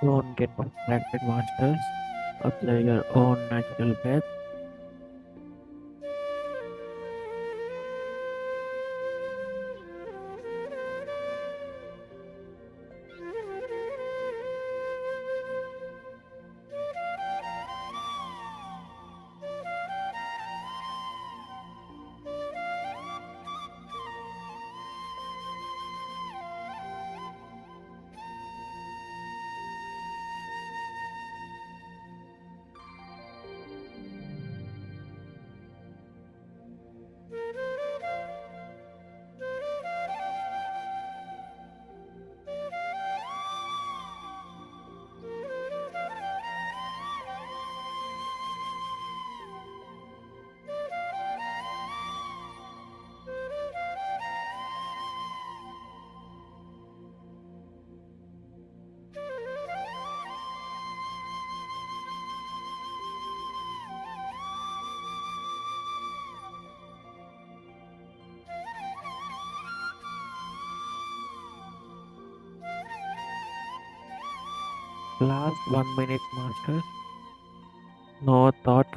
Don't get distracted, masters. Observe your own natural breath. Last 1 minute, masters. No thought.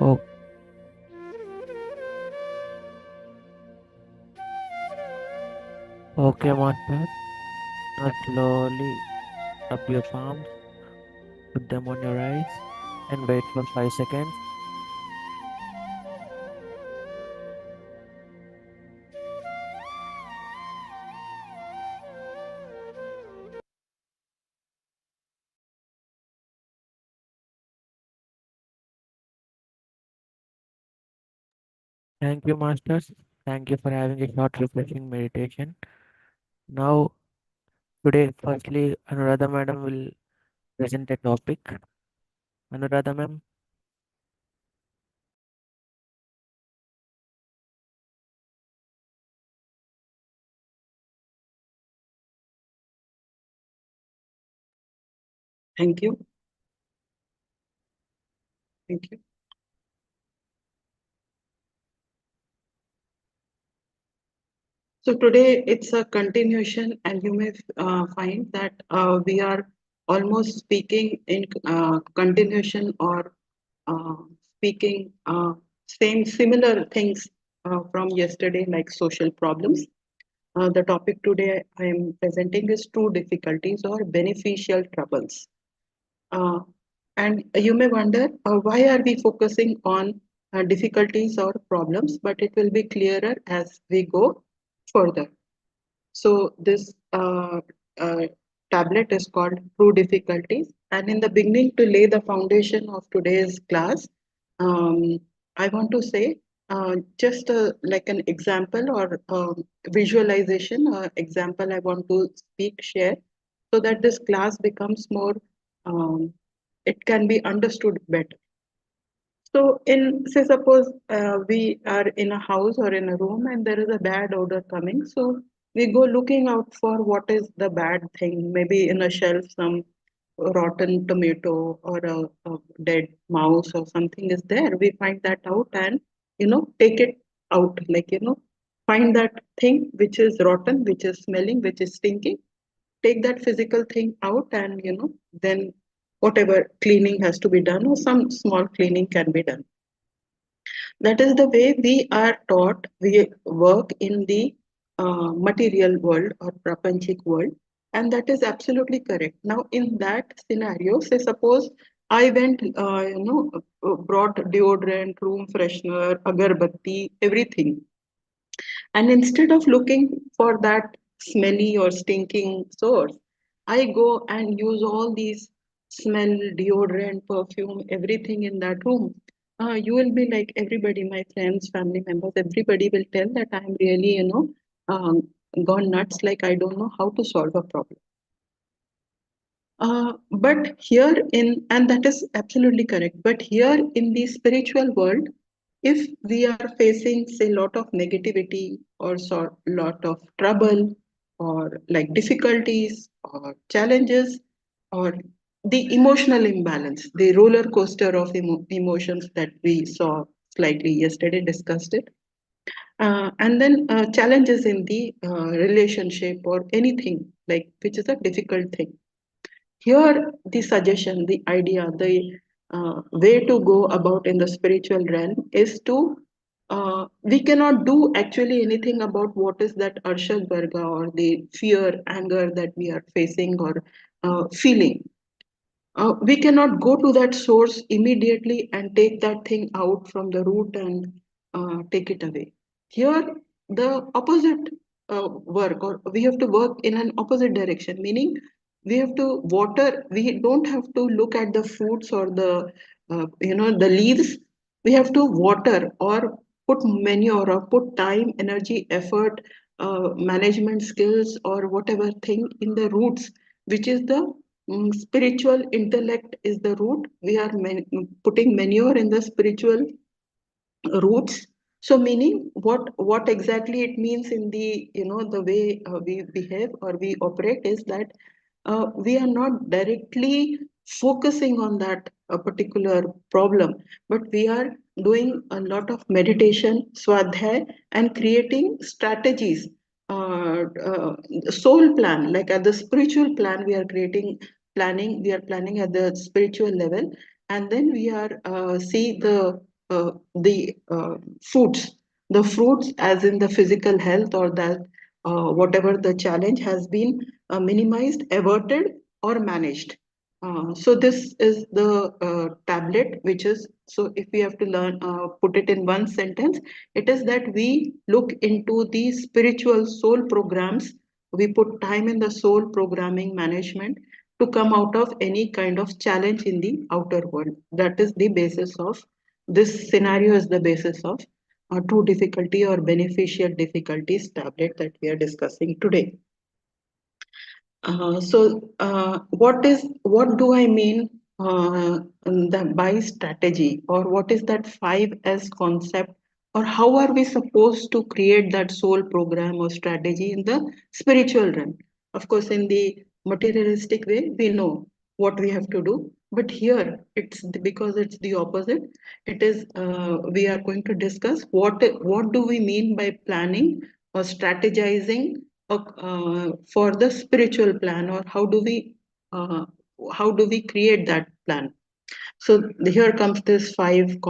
Oh, okay, masters. Now slowly rub your palms, put them on your eyes, and wait for 5 seconds. Thank you, masters. Thank you for having a short refreshing meditation. Now, today, firstly, Anuradha madam will present a topic. Anuradha ma'am, Thank you. Thank you. So today it's a continuation, and you may find that we are almost speaking in continuation or uh, speaking same similar things from yesterday, like social problems. The topic today I am presenting is true difficulties or beneficial troubles. Uh, and you may wonder why are we focusing on difficulties or problems, but it will be clearer as we go further. So this uh, tablet is called True Difficulties. And in the beginning, to lay the foundation of today's class, um, I want to say just like an example or visualization example I want to share, so that this class becomes more, um, it can be understood better. So, say, suppose we are in a house or in a room and there is a bad odor coming. So, we go looking out for what is the bad thing. Maybe in a shelf, some rotten tomato or a dead mouse or something is there. We find that out and, take it out. Like, find that thing which is rotten, which is smelling, which is stinking. Take that physical thing out and, then whatever cleaning has to be done, or some small cleaning can be done. That is the way we are taught. We work in the material world or prapanchik world, and that is absolutely correct. Now, in that scenario, say suppose I went, brought deodorant, room freshener, agarbatti, everything, and instead of looking for that smelly or stinking source, I go and use all these smell, deodorant, perfume, everything in that room. You will be like everybody, my friends, family members, everybody will tell that I'm really, gone nuts, like I don't know how to solve a problem. But here in, and that is absolutely correct, but here in the spiritual world, if we are facing, say, lot of negativity or lot of trouble or like difficulties or challenges or the emotional imbalance, the roller coaster of emotions that we saw slightly yesterday, discussed it, and then challenges in the relationship or anything like which is a difficult thing. Here, the suggestion, the idea, the way to go about in the spiritual realm is to, we cannot do actually anything about what is that Arshad Varga or the fear, anger that we are facing or feeling. We cannot go to that source immediately and take that thing out from the root and take it away. Here, the opposite work, or we have to work in an opposite direction, meaning we have to water. We don't have to look at the fruits or the the leaves. We have to water or put manure or put time, energy, effort, management skills, or whatever thing in the roots, which is the spiritual intellect is the root. We are putting manure in the spiritual roots. So meaning what exactly it means in the the way we behave or we operate is that we are not directly focusing on that particular problem, but we are doing a lot of meditation, swadhyay, and creating strategies, soul plan, like at the spiritual plan we are creating planning, we are planning at the spiritual level, and then we are see the fruits, the fruits as in the physical health, or that whatever the challenge has been minimized, averted, or managed. So this is the tablet, which is, so if we have to learn, put it in one sentence, it is that we look into the spiritual soul programs. We put time in the soul programming management to come out of any kind of challenge in the outer world. That is the basis of this scenario, is the basis of true difficulty or beneficial difficulties tablet that we are discussing today. What do I mean by strategy, or what is that 5S concept, or how are we supposed to create that soul program or strategy in the spiritual realm? Of course, in the materialistic way, we know what we have to do, but here because it's the opposite. It is we are going to discuss what do we mean by planning or strategizing for the spiritual plan, or uh, how do we create that plan. So here comes this 5S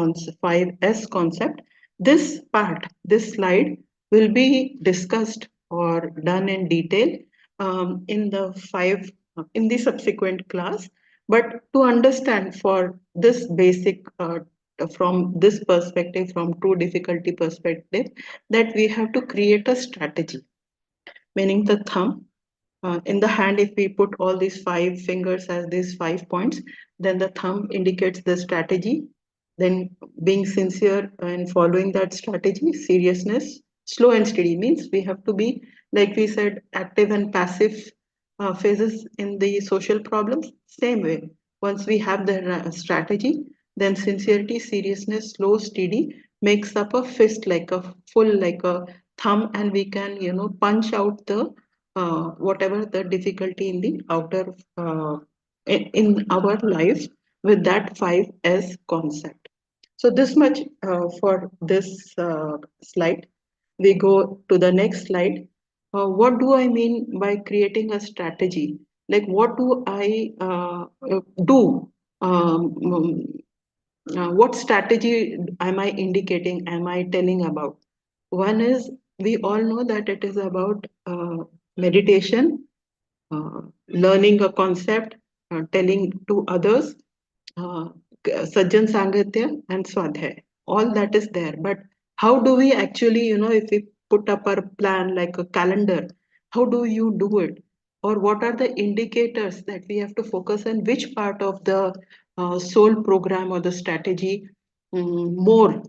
concept. This part, this slide will be discussed or done in detail in the subsequent class. But to understand for this basic, from this perspective, from true difficulty perspective, that we have to create a strategy, meaning the thumb. In the hand, if we put all these 5 fingers as these 5 points, then the thumb indicates the strategy. Then being sincere and following that strategy, seriousness, slow and steady means we have to be, like we said, active and passive phases in the social problems. Same way, once we have the strategy, then sincerity, seriousness, slow, steady makes up a fist, like a full, like a thumb, and we can, punch out the whatever the difficulty in the outer in our life with that 5S concept. So this much for this slide. We go to the next slide. What do I mean by creating a strategy? Like what do I do um, what strategy am I indicating, am I telling about? One is, we all know that it is about meditation, uh, learning a concept, telling to others, uh, Sajjan Sangatya and Swadhyay. All that is there. But how do we actually, if we put up our plan like a calendar, how do you do it? Or what are the indicators that we have to focus on? Which part of the soul program or the strategy more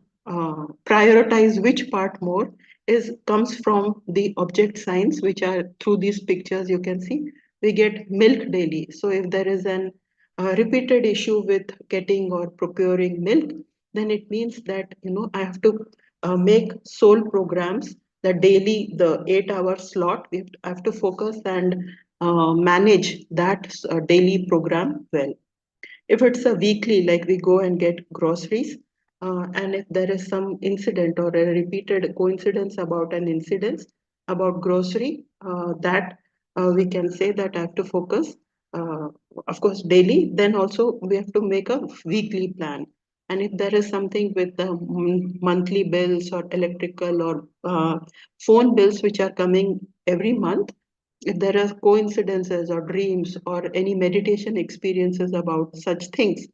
prioritize which part more is comes from the object signs, which are through these pictures you can see. We get milk daily. So if there is an repeated issue with getting or procuring milk, then it means that I have to make soul programs. The daily, the 8 hour slot, I have to focus and manage that daily program well. If it's a weekly, like we go and get groceries, and if there is some incident or a repeated coincidence about an incident about grocery, that we can say that I have to focus, uh, of course, daily. Then also we have to make a weekly plan. And if there is something with the monthly bills or electrical or phone bills which are coming every month, if there are coincidences or dreams or any meditation experiences about such things,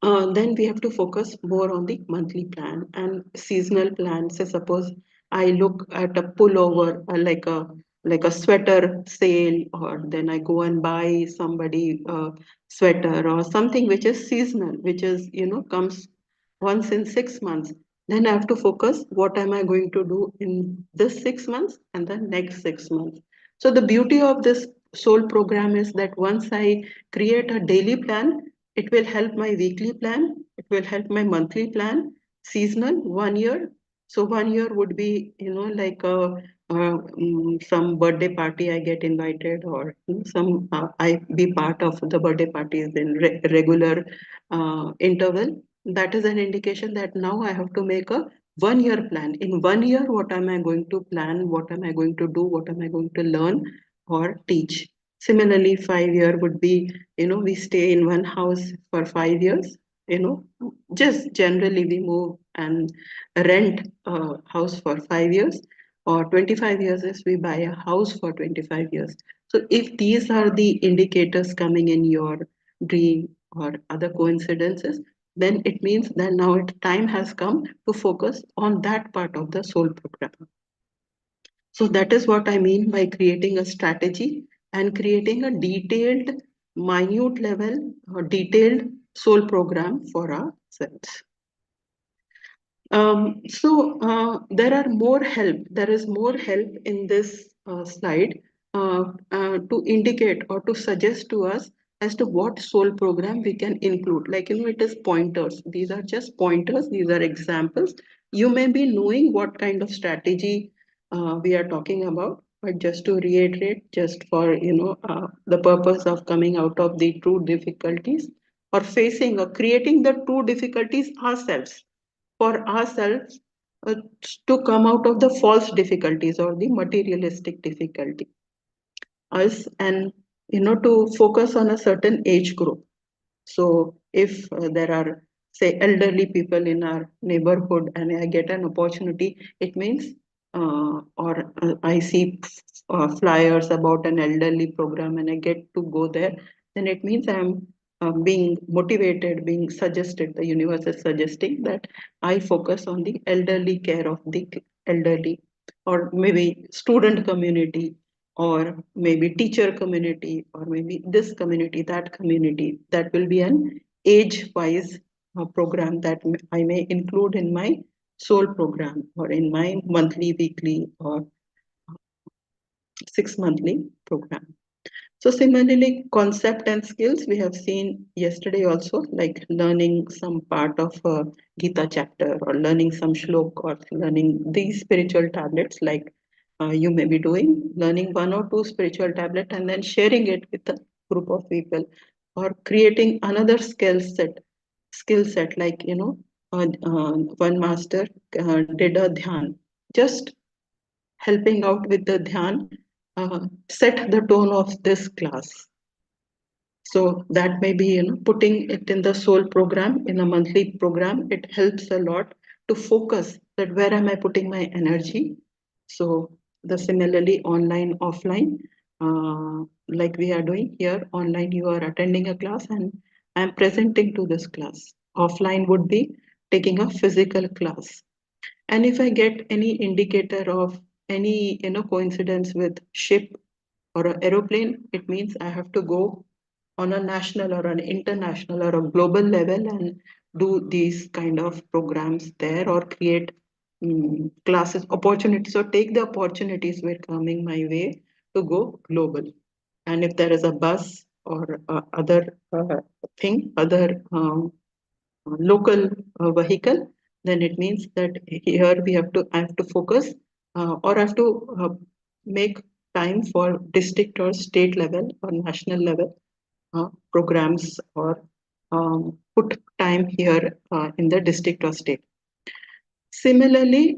then we have to focus more on the monthly plan and seasonal plans. So suppose I look at a pullover, like a sweater sale, or then I go and buy somebody a sweater or something which is seasonal, which is comes once in 6 months. Then I have to focus what am I going to do in this 6 months and the next 6 months. So the beauty of this soul program is that once I create a daily plan, it will help my weekly plan, it will help my monthly plan, seasonal, 1 year. So 1 year would be, like some birthday party I get invited, or some I be part of the birthday parties in regular interval. That is an indication that now I have to make a 1 year plan. In 1 year, what am I going to plan? What am I going to do? What am I going to learn or teach? Similarly, 5 year would be, we stay in one house for 5 years, you know, just generally we move and rent a house for 5 years, or 25 years is we buy a house for 25 years. So if these are the indicators coming in your dream or other coincidences, then it means that now time has come to focus on that part of the soul program. So that is what I mean by creating a strategy and creating a detailed, minute level, or detailed soul program for ourselves. There are more help. There is more help in this slide to indicate or to suggest to us as to what soul program we can include. Like, it is pointers. These are just pointers. These are examples. You may be knowing what kind of strategy we are talking about, but just to reiterate, just for, the purpose of coming out of the true difficulties or facing or creating the true difficulties ourselves, for ourselves, uh, to come out of the false difficulties or the materialistic difficulty, us, and to focus on a certain age group. So if there are, say, elderly people in our neighborhood and I get an opportunity, it means, or I see flyers about an elderly program and I get to go there, then it means I'm being motivated, being suggested, the universe is suggesting that I focus on the elderly care of the elderly, or maybe student community, or maybe teacher community, or maybe this community, that community. That will be an age wise program that I may include in my soul program, or in my monthly, weekly, or 6 monthly program. So similarly, concept and skills we have seen yesterday also, like learning some part of a Gita chapter, or learning some shlok, or learning these spiritual tablets, like you may be doing, learning one or two spiritual tablet and then sharing it with a group of people, or creating another skill set, like, one master did a dhyan, just helping out with the dhyan, set the tone of this class. So that may be, putting it in the soul program, in a monthly program. It helps a lot to focus that where am I putting my energy. So the similarly online offline, uh, like we are doing here online, you are attending a class and I'm presenting to this class. Offline would be taking a physical class. And if I get any indicator of any, coincidence with ship or an aeroplane, it means I have to go on a national or an international or a global level and do these kind of programs there, or create classes, opportunities, or take the opportunities were coming my way to go global. And if there is a bus or other other local vehicle, then it means that here I have to focus, or I have to make time for district or state level or national level programs, or put time here in the district or state. Similarly,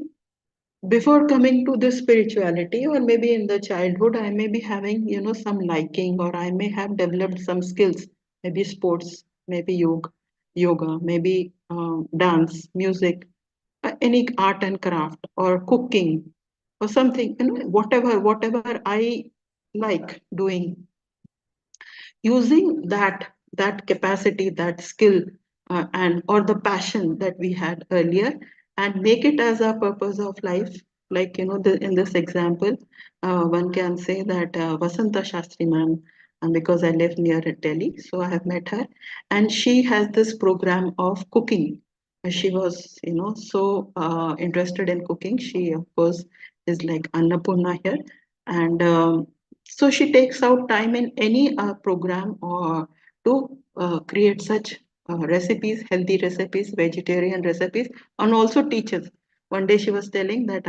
before coming to the spirituality, or maybe in the childhood, I may be having, some liking, or I may have developed some skills, maybe sports, maybe yoga, maybe dance, music, any art and craft, or cooking, or something, whatever I like doing, using that capacity, that skill, and or the passion that we had earlier, and make it as a purpose of life. Like, in this example, one can say that Vasanta Shastri ma'am, and because I live near Delhi, so I have met her, and she has this program of cooking. She was, so interested in cooking. She of course is like Annapurna here. And so she takes out time in any program, or to create such recipes, healthy recipes, vegetarian recipes, and also teaches. One day she was telling that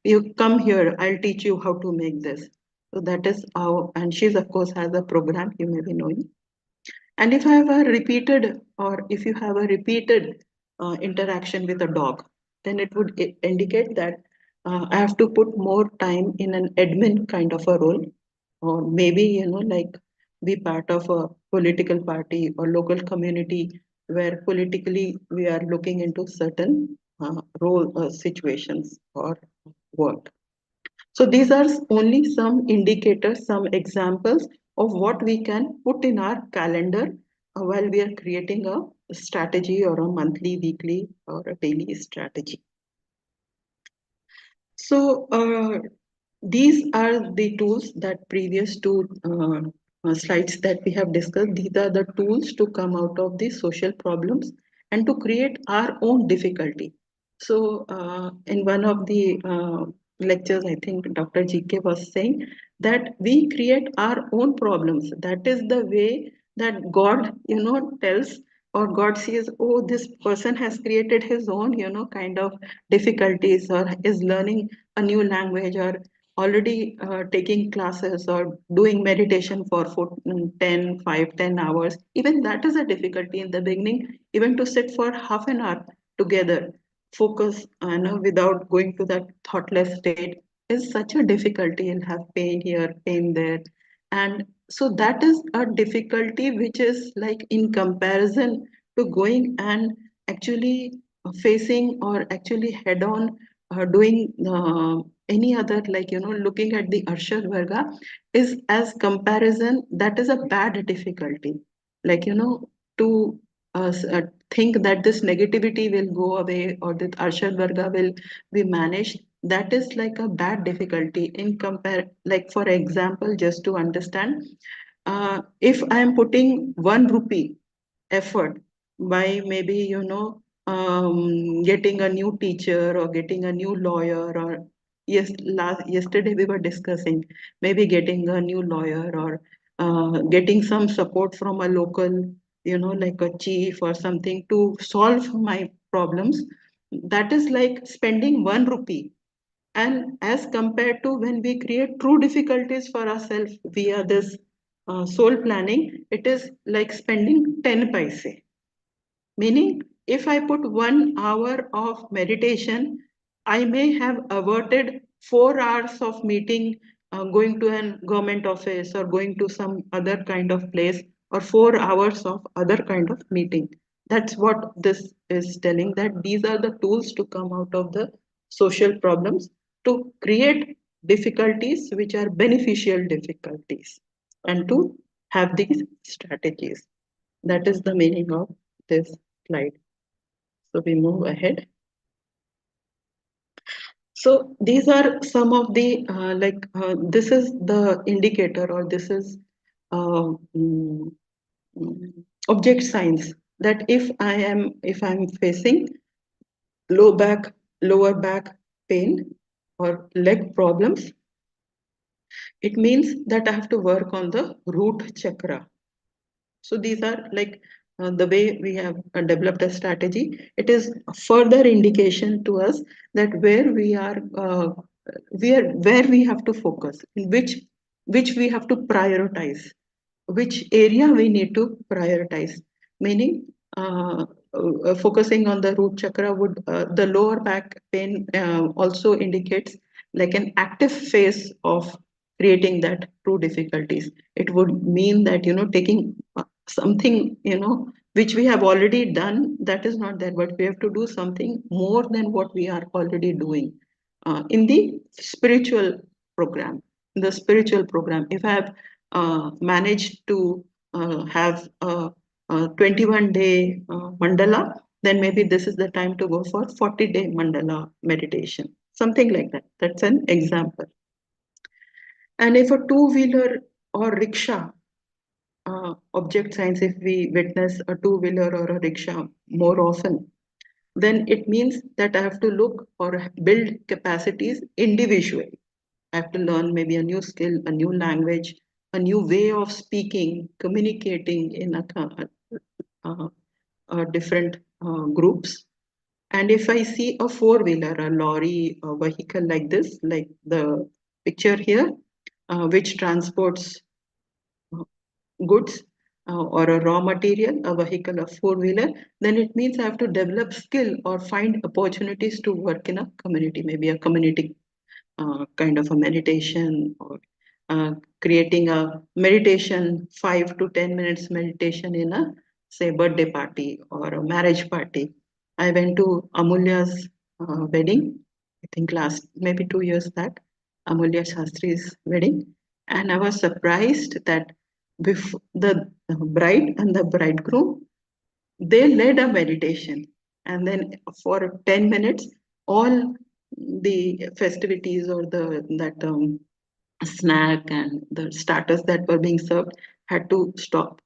you come here, I'll teach you how to make this. So that is how, and she's of course has a program you may be knowing. And if I have a repeated, or if you have a repeated interaction with a dog, then it would indicate that I have to put more time in an admin kind of a role, or maybe, like be part of a political party or local community where politically we are looking into certain role situations or work. So these are only some indicators, some examples of what we can put in our calendar while we are creating a strategy, or a monthly, weekly, or a daily strategy. So these are the tools that previous two slides that we have discussed. These are the tools to come out of the social problems and to create our own difficulty. So in one of the lectures, I think Dr. GK was saying that we create our own problems. That is the way that God, tells, or God says, oh, this person has created his own, kind of difficulties, or is learning a new language, or already taking classes, or doing meditation for 10 5 10 hours. Even that is a difficulty in the beginning, even to sit for half an hour together, focus, without going to that thoughtless state, is such a difficulty. And have pain here, pain there. And so that is a difficulty which is like in comparison to going and actually facing, or actually head on doing any other, like, looking at the Arshad Varga, is as comparison, that is a bad difficulty. Like, to think that this negativity will go away, or that Arshad Varga will be managed, that is like a bad difficulty in compare. Like, for example, just to understand, if I am putting 1 rupee effort by maybe, getting a new teacher, or getting a new lawyer, or yesterday we were discussing maybe getting a new lawyer, or getting some support from a local, like a chief or something, to solve my problems. That is like spending 1 rupee. And as compared to when we create true difficulties for ourselves via this soul planning, it is like spending 10 paise. Meaning, if I put 1 hour of meditation, I may have averted 4 hours of meeting, going to an government office, or going to some other kind of place, or 4 hours of other kind of meeting. That's what this is telling, that these are the tools to come out of the social problems, to create difficulties which are beneficial difficulties, and to have these strategies. That is the meaning of this slide. So we move ahead. So these are some of the this is the indicator, or this is uh, mm, object signs, that if I'm facing low back, lower back pain or leg problems, it means that I have to work on the root chakra. So these are like the way we have developed a strategy. It is a further indication to us that where we have to focus, in which we have to prioritize, which area we need to prioritize. Meaning, focusing on the root chakra would the lower back pain also indicates like an active phase of creating that true difficulties. It would mean that, taking something, which we have already done, that is not there, but we have to do something more than what we are already doing in the spiritual program. In the spiritual program, if I have managed to have a 21-day mandala, then maybe this is the time to go for 40-day mandala meditation, something like that. That's an example. And if a two-wheeler or rickshaw, object science, if we witness a two-wheeler or a rickshaw more often, then it means that I have to look or build capacities individually. I have to learn maybe a new skill, a new language, a new way of speaking, communicating in uh, different groups. And if I see a four-wheeler, a lorry, a vehicle like this, like the picture here, which transports uh, goods or a raw material, a vehicle, a four-wheeler, then it means I have to develop skill or find opportunities to work in a community, maybe a community kind of a meditation, or uh, creating a meditation, 5 to 10 minutes meditation in a, say, birthday party or a marriage party. I went to Amulya's wedding, I think last maybe 2 years back, Amulya Shastri's wedding, and I was surprised that before the bride and the bridegroom, they led a meditation, and then for 10 minutes all the festivities or the that snack and the starters that were being served had to stopped,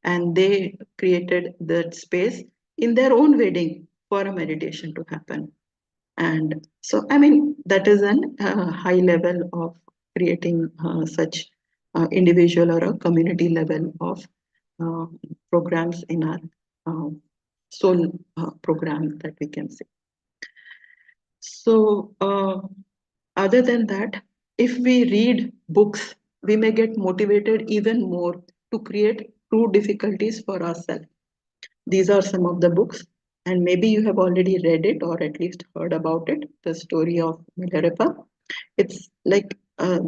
and they created that space in their own wedding for a meditation to happen. And so, I mean, that is an high level of creating such individual or a community level of uh, programs in our uh, soul program, that we can say. So, other than that, if we read books, we may get motivated even more to create true difficulties for ourselves. These are some of the books, and maybe you have already read it or at least heard about it. The story of Milarepa. It's like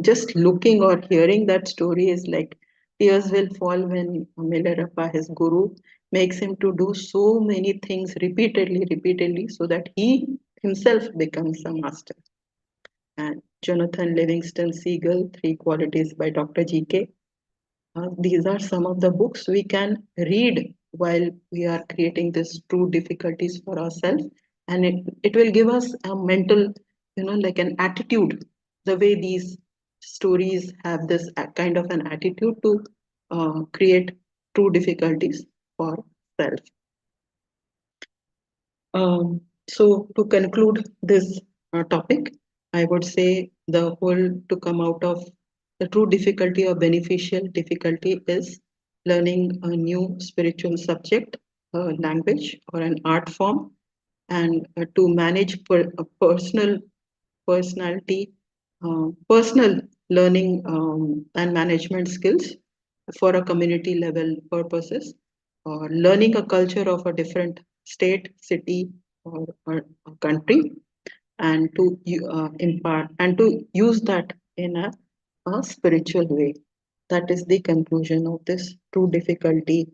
just looking or hearing that story is like tears will fall when Milarepa, his guru, makes him to do so many things repeatedly, repeatedly, so that he himself becomes a master. And Jonathan Livingston Seagull, Three Qualities by Dr. G.K. These are some of the books we can read while we are creating these true difficulties for ourselves. And it will give us a mental, like an attitude, the way these stories have this kind of an attitude to create true difficulties for self. So to conclude this topic, I would say the whole to come out of the true difficulty or beneficial difficulty is learning a new spiritual subject, a language, or an art form, and to manage a personal learning and management skills for a community level purposes, or learning a culture of a different state, city, or a country, and to impart and to use that in a spiritual way. That is the conclusion of this true difficulty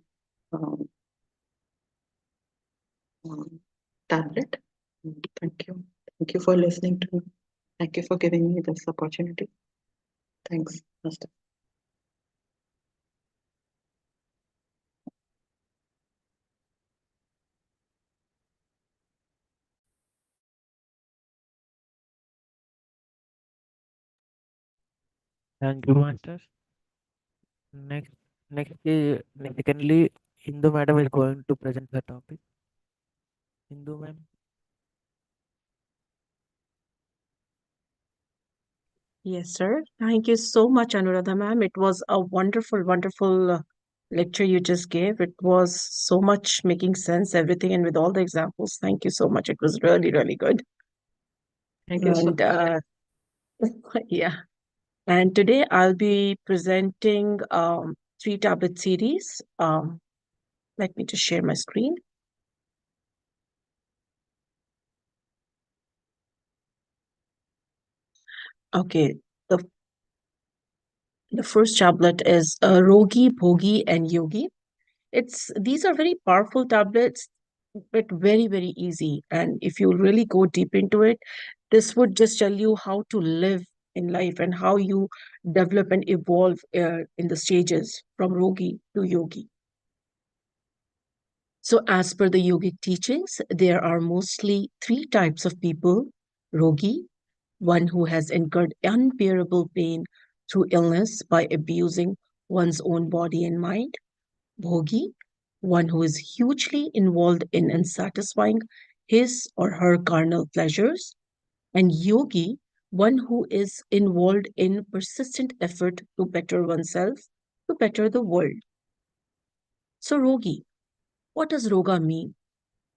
um, um, tablet. Thank you. Thank you for listening to me. Thank you for giving me this opportunity. Thanks, Master. Thank you, Master. Next, secondly, Hindu madam is going to present the topic. Hindu ma'am. Yes, sir. Thank you so much, Anuradha ma'am. It was a wonderful, wonderful lecture you just gave. It was so much making sense, everything, and with all the examples. Thank you so much. It was really, really good. Thank you so And yeah. And today I'll be presenting three tablet series. Let me just share my screen. Okay. The, the first tablet is Rogi, Bhogi, and Yogi. These are very powerful tablets, but very, very easy. And if you really go deep into it, this would just tell you how to live in life and how you develop and evolve in the stages from Rogi to Yogi. So, as per the yogic teachings, there are mostly three types of people: Rogi, one who has incurred unbearable pain through illness by abusing one's own body and mind; Bhogi, one who is hugely involved in unsatisfying his or her carnal pleasures; and Yogi, one who is involved in persistent effort to better oneself, to better the world. So, Rogi, what does Roga mean?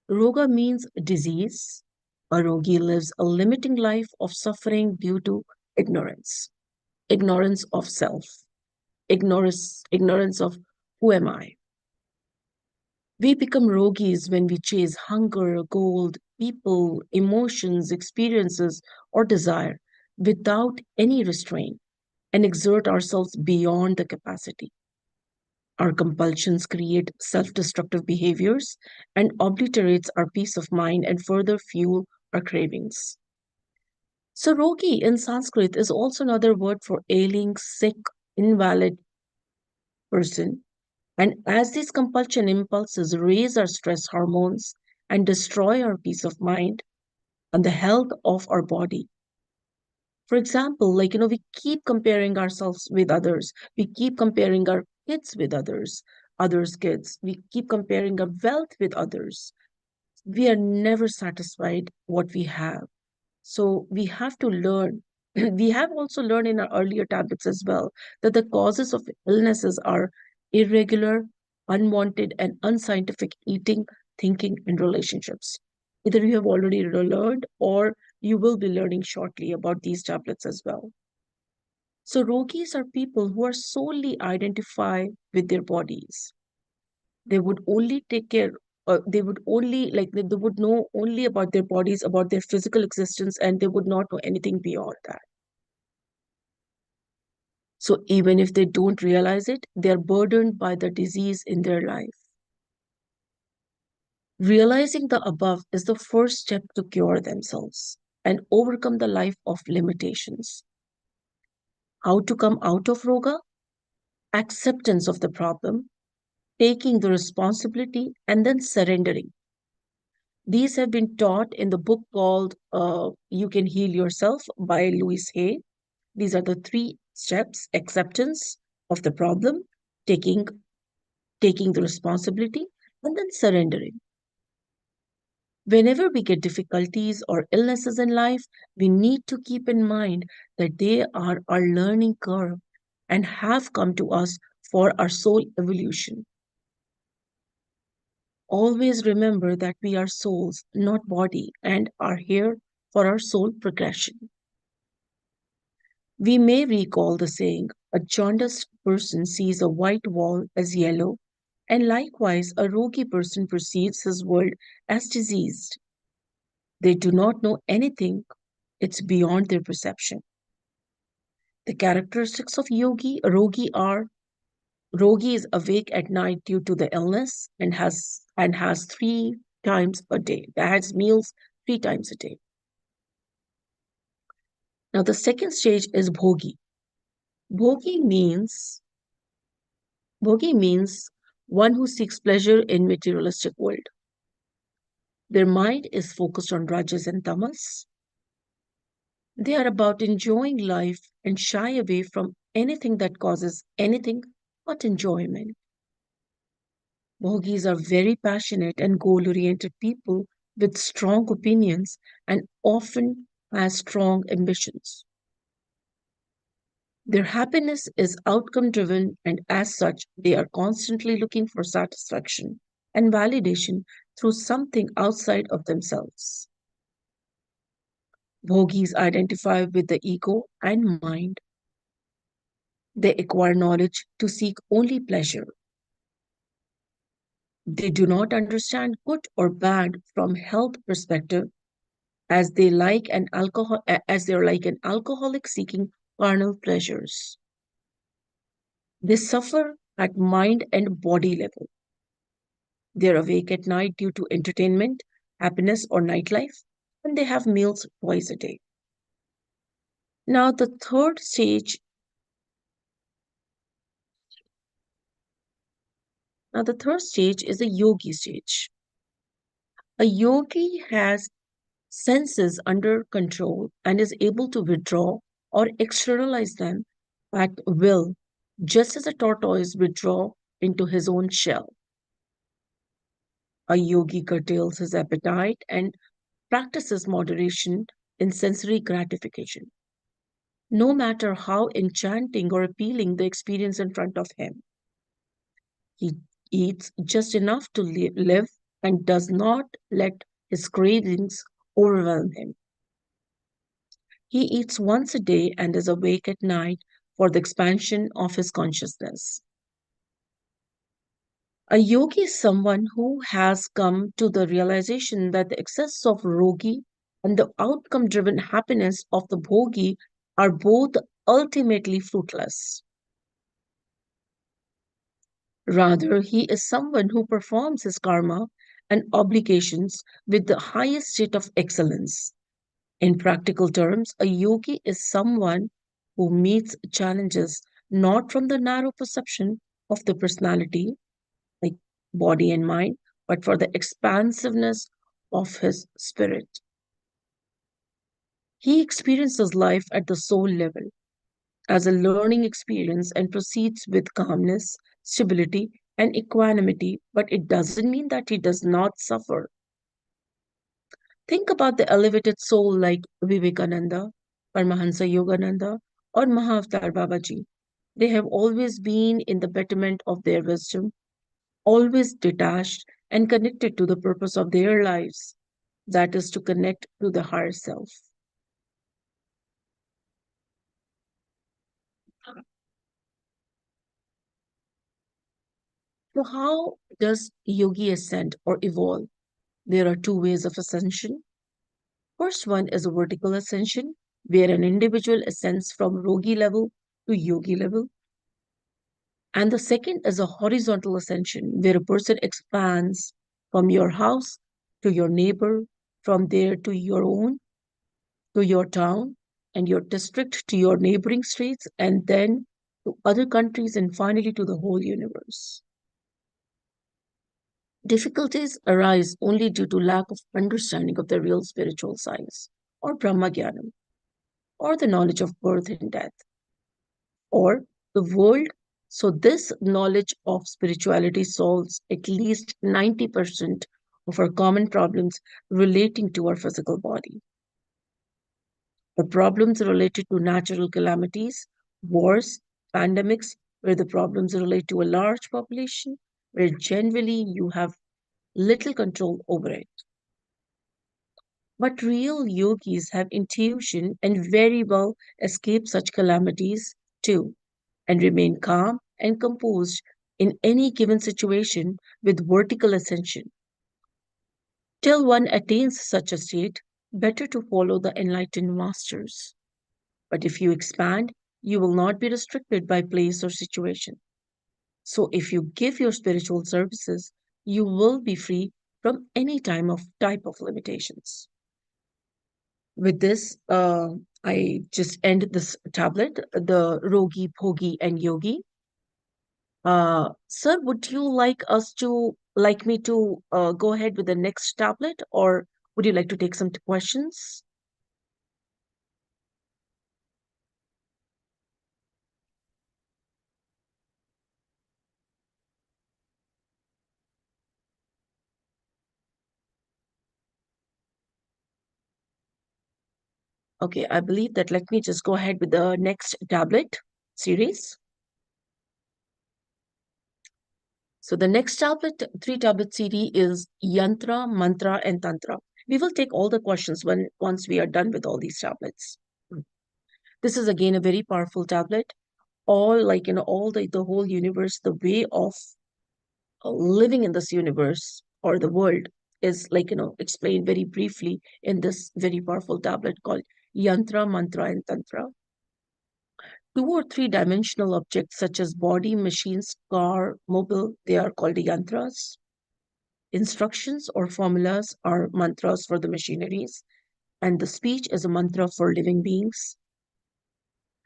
Roga means disease. A Rogi lives a limiting life of suffering due to ignorance, ignorance of self, ignorance of who am I. We become Rogis when we chase hunger, gold, people, emotions, experiences, or desire without any restraint and exert ourselves beyond the capacity. Our compulsions create self-destructive behaviors and obliterates our peace of mind and further fuel our cravings. So Rogi in Sanskrit is also another word for ailing, sick, invalid person. And as these compulsion impulses raise our stress hormones and destroy our peace of mind and the health of our body. For example, we keep comparing ourselves with others. We keep comparing our kids with others' kids. We keep comparing our wealth with others. We are never satisfied what we have. So we have to learn. We have also learned in our earlier tablets as well that the causes of illnesses are irregular, unwanted, and unscientific eating, thinking, and relationships. Either you have already learned or you will be learning shortly about these tablets as well. So, Rogis are people who are solely identified with their bodies. They would only take care, they would only, they would know only about their bodies, about their physical existence, and they would not know anything beyond that. So, even if they don't realize it, they are burdened by the disease in their life. Realizing the above is the first step to cure themselves and overcome the life of limitations. How to come out of Roga? Acceptance of the problem, taking the responsibility, and then surrendering. These have been taught in the book called You Can Heal Yourself by Louise Hay. These are the three steps: acceptance of the problem, taking, taking the responsibility, and then surrendering. Whenever we get difficulties or illnesses in life, we need to keep in mind that they are our learning curve and have come to us for our soul evolution. Always remember that we are souls, not body, and are here for our soul progression. We may recall the saying, a jaundiced person sees a white wall as yellow, and likewise a rogi person perceives his world as diseased. They do not know anything, it's beyond their perception. The characteristics of Rogi are: Rogi is awake at night due to the illness and has 3 times a day. That has meals 3 times a day. Now the second stage is Bhogi. Bhogi means Bhogi means one who seeks pleasure in materialistic world. Their mind is focused on rajas and tamas. They are about enjoying life and shy away from anything that causes anything but enjoyment. Bhogis are very passionate and goal oriented people with strong opinions and often has strong ambitions. Their happiness is outcome driven, and as such, they are constantly looking for satisfaction and validation through something outside of themselves. Bhogis identify with the ego and mind. They acquire knowledge to seek only pleasure. They do not understand good or bad from health perspective, as they're like an alcoholic seeking carnal pleasures. They suffer at mind and body level. They're awake at night due to entertainment, happiness, or nightlife, and they have meals twice a day. Now, the third stage is a yogi stage. A yogi has senses under control and is able to withdraw or externalize them at will, just as a tortoise withdraw into his own shell. A yogi curtails his appetite and practices moderation in sensory gratification, no matter how enchanting or appealing the experience in front of him. He eats just enough to live and does not let his cravings overwhelm him. He eats once a day and is awake at night for the expansion of his consciousness. A yogi is someone who has come to the realization that the excess of rogi and the outcome driven happiness of the bhogi are both ultimately fruitless. Rather, he is someone who performs his karma and obligations with the highest state of excellence. In practical terms, a yogi is someone who meets challenges not from the narrow perception of the personality, like body and mind, but for the expansiveness of his spirit. He experiences life at the soul level as a learning experience and proceeds with calmness, stability, and equanimity, but it doesn't mean that he does not suffer. Think about the elevated soul like Vivekananda, Paramahansa Yogananda, or Mahavatar Babaji. They have always been in the betterment of their wisdom, always detached and connected to the purpose of their lives, that is, to connect to the higher self. So, how does yogi ascend or evolve? There are two ways of ascension. First one is a vertical ascension, where an individual ascends from rogi level to yogi level. And the second is a horizontal ascension, where a person expands from your house to your neighbor, from there to your own, to your town, and your district to your neighboring states, and then to other countries, and finally to the whole universe. Difficulties arise only due to lack of understanding of the real spiritual science, or Brahmagyanam, or the knowledge of birth and death, or the world. So, this knowledge of spirituality solves at least 90% of our common problems relating to our physical body. The problems related to natural calamities, wars, pandemics, where the problems relate to a large population, where generally you have little control over it. But real yogis have intuition and very well escape such calamities too, and remain calm and composed in any given situation with vertical ascension. Till one attains such a state, better to follow the enlightened masters. But if you expand, You will not be restricted by place or situation. So if you give your spiritual services, you will be free from any type of limitations. With this, I just end this tablet, the Rogi, Bhogi, and Yogi. Sir, would you like me to go ahead with the next tablet, or would you like to take some questions? Okay, I believe that let me just go ahead with the next tablet series. So the next tablet, three tablet series is Yantra, Mantra, and Tantra. We will take all the questions once we are done with all these tablets. This is again a very powerful tablet. All like all the whole universe, the way of living in this universe or the world is explained very briefly in this very powerful tablet called Yantra, Mantra, and Tantra. Two or three dimensional objects such as body, machines, car, mobile, they are called yantras. Instructions or formulas are mantras for the machineries, and the speech is a mantra for living beings.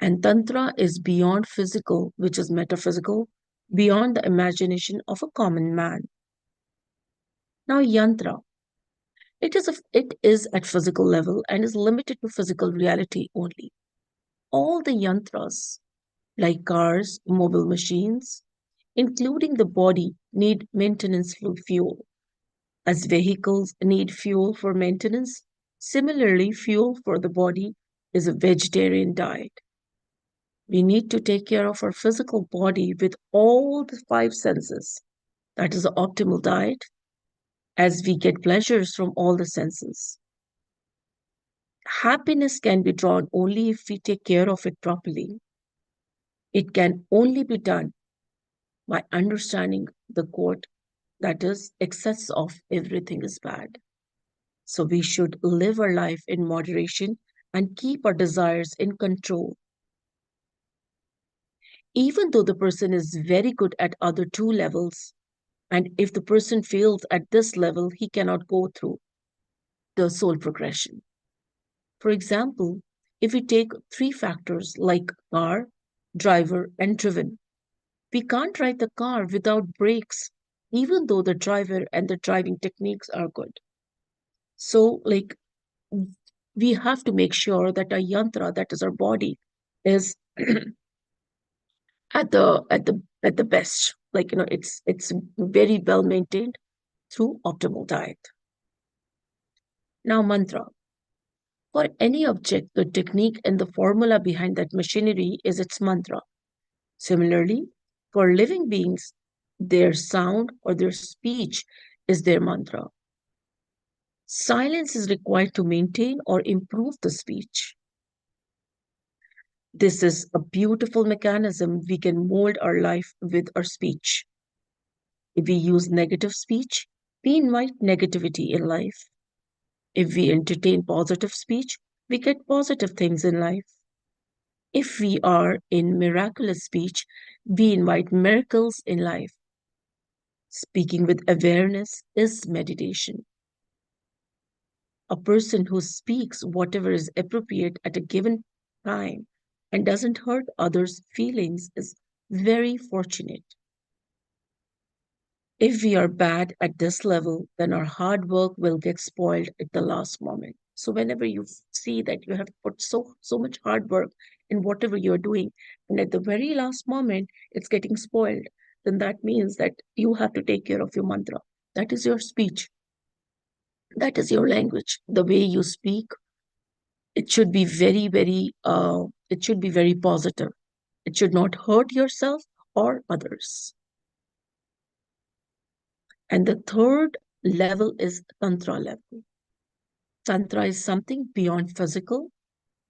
And Tantra is beyond physical, which is metaphysical, beyond the imagination of a common man. Now, Yantra, it is at physical level and is limited to physical reality only. All the yantras, like cars, mobile machines, including the body, need maintenance fuel. As vehicles need fuel for maintenance, similarly, fuel for the body is a vegetarian diet. We need to take care of our physical body with all the five senses. That is the optimal diet, as we get pleasures from all the senses. Happiness can be drawn only if we take care of it properly. It can only be done by understanding the quote that is, excess of everything is bad. So we should live our life in moderation and keep our desires in control. Even though the person is very good at other two levels, and if the person fails at this level, he cannot go through the soul progression. For example, if we take three factors like car, driver, and driven, we can't drive the car without brakes, even though the driver and the driving techniques are good. So, we have to make sure that our yantra, that is our body, is at the best. It's very well maintained through optimal diet. Now, mantra. For any object, the technique and the formula behind that machinery is its mantra. Similarly, for living beings, their sound or their speech is their mantra. Silence is required to maintain or improve the speech. This is a beautiful mechanism we can mold our life with our speech. If we use negative speech, we invite negativity in life. If we entertain positive speech, we get positive things in life. If we are in miraculous speech, we invite miracles in life. Speaking with awareness is meditation. A person who speaks whatever is appropriate at a given time and doesn't hurt others' feelings is very fortunate. If we are bad at this level, then our hard work will get spoiled at the last moment. So whenever you see that you have put so much hard work in whatever you're doing, and at the very last moment it's getting spoiled, then that means that you have to take care of your mantra. That is your speech. That is your language. The way you speak, it should be it should be very positive. It should not hurt yourself or others. And the third level is Tantra level. Tantra is something beyond physical,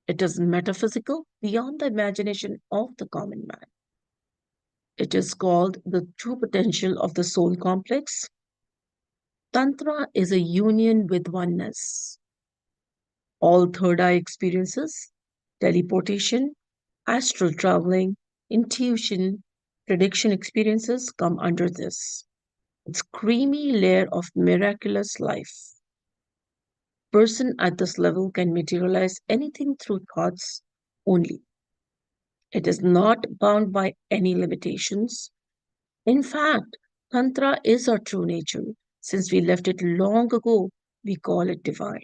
it is metaphysical, beyond the imagination of the common man. It is called the true potential of the soul complex. Tantra is a union with oneness. All third eye experiences, teleportation, Astral traveling, intuition, prediction experiences come under this. It's creamy layer of miraculous life. Person at this level can materialize anything through thoughts only. It is not bound by any limitations. In fact, Tantra is our true nature. Since we left it long ago, we call it divine.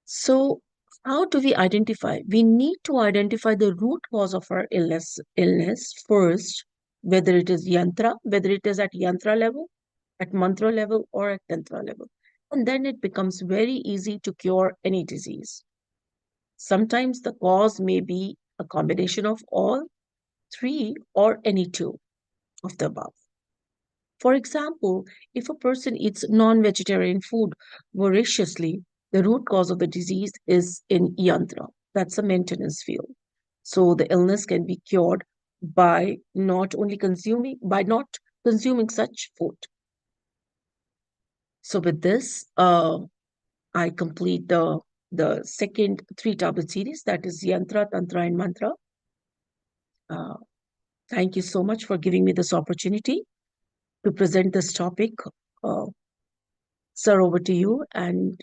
So, how do we identify? We need to identify the root cause of our illness first, whether it is yantra, whether it is at yantra level, at mantra level, or at tantra level. And then it becomes very easy to cure any disease. Sometimes the cause may be a combination of all three or any two of the above. For example, if a person eats non vegetarian food voraciously, the root cause of the disease is in yantra. That's a maintenance field. So the illness can be cured by not consuming such food. So with this, I complete the second three-tablet series, that is Yantra, Tantra, and Mantra. Uh, thank you so much for giving me this opportunity to present this topic. Uh, Sir, over to you. And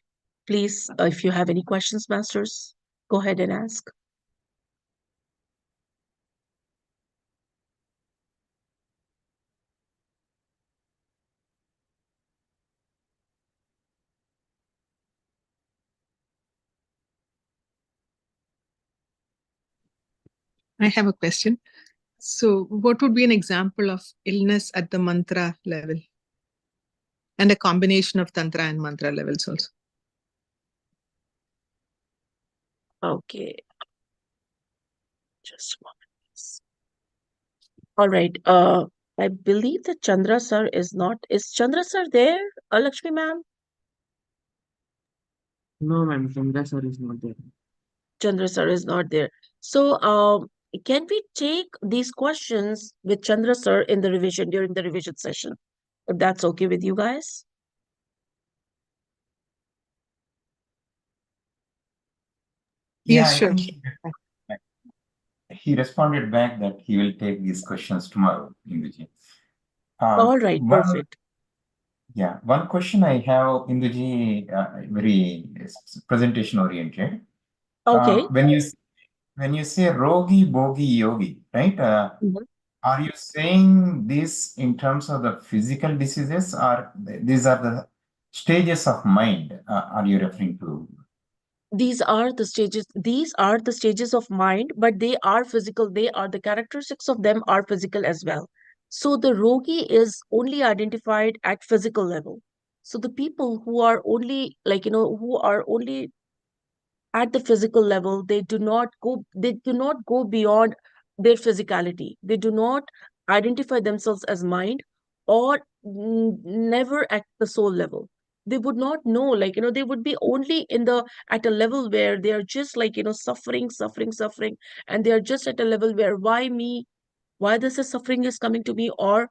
please, if you have any questions, masters, go ahead and ask. I have a question. So, what would be an example of illness at the mantra level? And a combination of tantra and mantra levels also. Okay. Just one minute. All right. I believe that Chandra sir is Chandra sir there? Lakshmi ma'am? No, ma'am, Chandra sir is not there. Chandra sir is not there. So, can we take these questions with Chandra sir in the revision during the revision session? If that's okay with you guys? Yes, Yeah, I sure. think he responded back that he will take these questions tomorrow, Induji. All right, One, perfect. yeah, one question I have, Induji, very presentation oriented. Okay. When you say Rogi, Bhogi, Yogi, right? Mhm. Are you saying this in terms of the physical diseases, or these are the stages of mind? Are you referring to? These are the stages of mind, but they are physical. They are the characteristics of them are physical as well. So the Rogi is only identified at physical level. So the people who are only who are only at the physical level, they do not go beyond their physicality. They do not identify themselves as mind, or never at the soul level. They would not know, they would be only in the at a level where they are just suffering, and they are just at a level where why me, why this is suffering is coming to me, or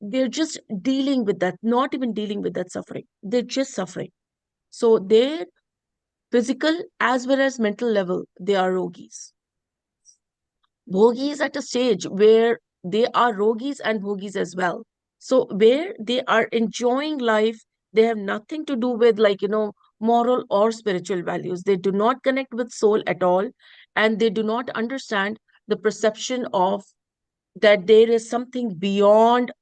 they're just dealing with that, not even dealing with that suffering, they're just suffering. So they physical as well as mental level, they are Rogis. Bhogi is at a stage where they are Rogis and Bhogis as well. So where they are enjoying life, they have nothing to do with moral or spiritual values. They do not connect with soul at all, and they do not understand the perception of that there is something beyond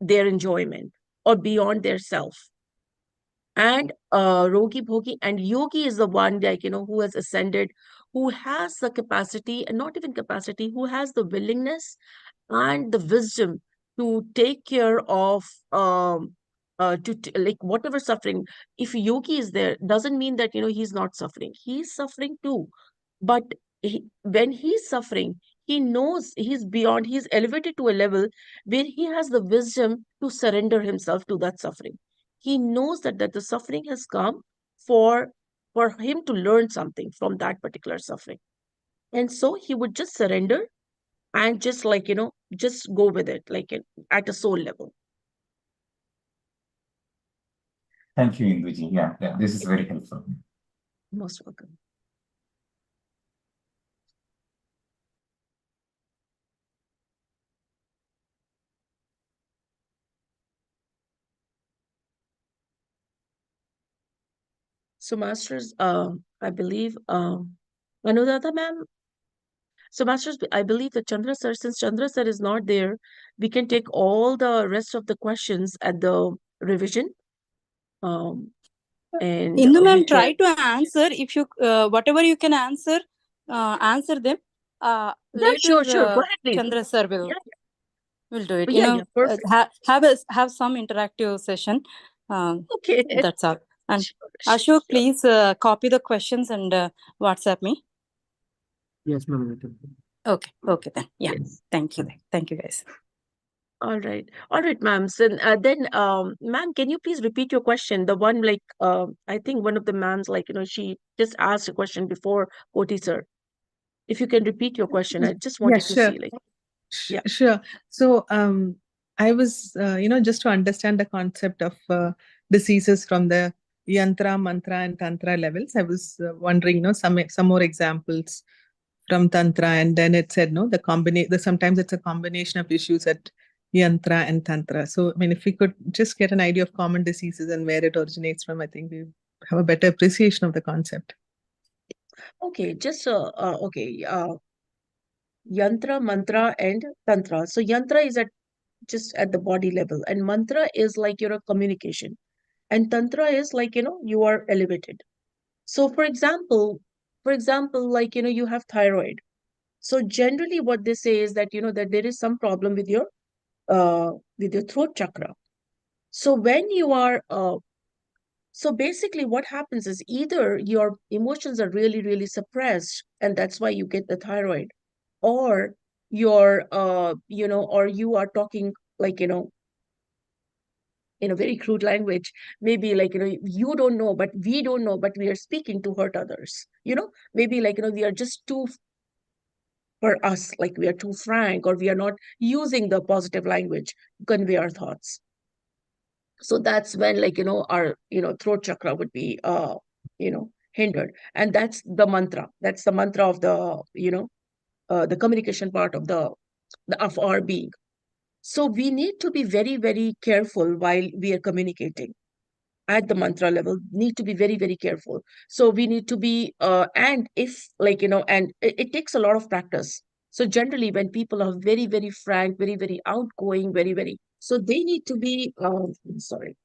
their enjoyment or beyond their self. And Rogi Bhogi and Yogi is the one who has ascended, who has the capacity, and not even capacity, who has the willingness and the wisdom to take care of like whatever suffering. If Yogi is there, doesn't mean that he's not suffering. He's suffering too, but when he's suffering, he knows he's beyond. He's elevated to a level where he has the wisdom to surrender himself to that suffering. He knows that the suffering has come for for him to learn something from that particular suffering, and so he would just surrender and just just go with it, at a soul level. Thank you, Induji. Yeah, this is very helpful. Most welcome. So, Masters, I believe, Anudata ma'am. So, Masters, I believe that Chandra sir, since Chandra sir is not there, we can take all the rest of the questions at the revision. Um, and Indu we ma'am, can. try to answer. If you whatever you can answer, answer them. Yeah, Later, sure. Go ahead, please. Chandra sir Yeah, will do it. yeah, perfect. Have some interactive session. Okay. That's all. And Sure. Ashok, please copy the questions and WhatsApp me. Yes, ma'am. Okay then. Yeah. Yes. Thank you guys. All right, ma'am. So then, ma'am, can you please repeat your question? The one like, I think one of the ma'ams, like, she just asked a question before Koti sir. If you can repeat your question, I just Yeah, wanted to sure. see, like, yeah. Sure. So, I was, just to understand the concept of diseases from the Yantra, Mantra, and Tantra levels, I was wondering, some more examples from Tantra, and then it said, no, sometimes it's a combination of issues at Yantra and Tantra. So, I mean, if we could just get an idea of common diseases and where it originates from, I think we have a better appreciation of the concept. Okay, just Yantra, Mantra, and Tantra. So Yantra is just at the body level, and Mantra is like communication, and Tantra is like you are elevated. So for example, like you have thyroid. So generally, what they say is that that there is some problem with your throat chakra. So when you are so basically, what happens is either your emotions are really, really suppressed, and that's why you get the thyroid, or or you are talking like, in a very crude language, maybe like, you don't know, but we don't know, but we are speaking to hurt others. Maybe like, we are just too, for us, like we are too frank, or we are not using the positive language to convey our thoughts. So that's when, like, our throat chakra would be hindered, and that's the mantra of the communication part of of our being. So we need to be very, very careful while we are communicating at the mantra level. Need to be very, very careful. So we need to be and if like and it takes a lot of practice. So generally, when people are very, very frank, very, very outgoing, very, very, so they need to be sorry